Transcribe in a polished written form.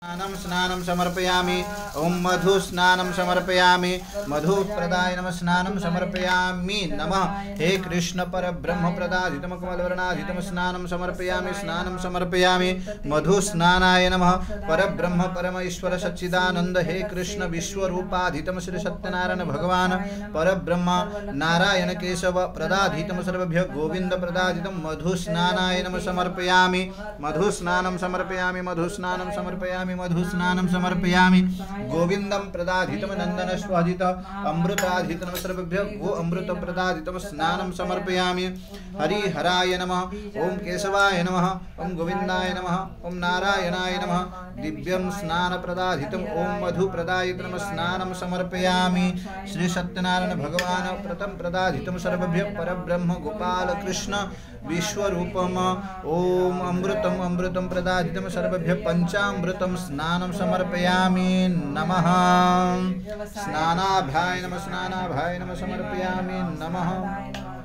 स्नानं समर्पयामि। ओम मधु स्नानं समर्पयामि। मधु प्रदाय नमः स्नानं समर्पयामि। नमः हे कृष्ण परब्रह्म प्रदाधितम कमलवर्णाधितम स्नानं समर्पयामि। स्नानं समर्पयामि। मधु स्नानाय नमः। परब्रह्म परम ईश्वर सच्चिदानंद हे कृष्ण विश्वरूपाधितम श्री सत्यनारायण भगवान परब्रह्म नारायण केशव प्रदाधितम सर्वभ्य गोविंद प्रदाधितम मधु स्नानाय नमः समर्पयामि। मधु स्नानं समर्पयामि। मधु स्नानं समर्पयामि। मधु स्नानं समर्पयामि। गोविंदं प्रदाधितम नंदन स्वादित अमृताधितम सर्वभ्य गो अमृत प्रदाधितम स्नानं समर्पयामि। हरि हराय नमः। ओम केशवाय नमः। ओम गोविंदाय नमः। ओम नारायणाय नमः। दिव्यं स्नान प्रदाधितम ओम मधु प्रदायितम स्नानं समर्पयामि। श्री सत्यनारायण भगवान प्रथम प्रदाधितम सर्वभ्य परब्रह्म गोपाल कृष्ण विश्वरूपम ओम अमृतम अमृतम प्रदाधितम सर्वभ्य पंचामृतम स्नानं समर्पयामि। नमः स्नानाभ्याय नमः। स्नानाभ्याय नमः समर्पयामि। नमः।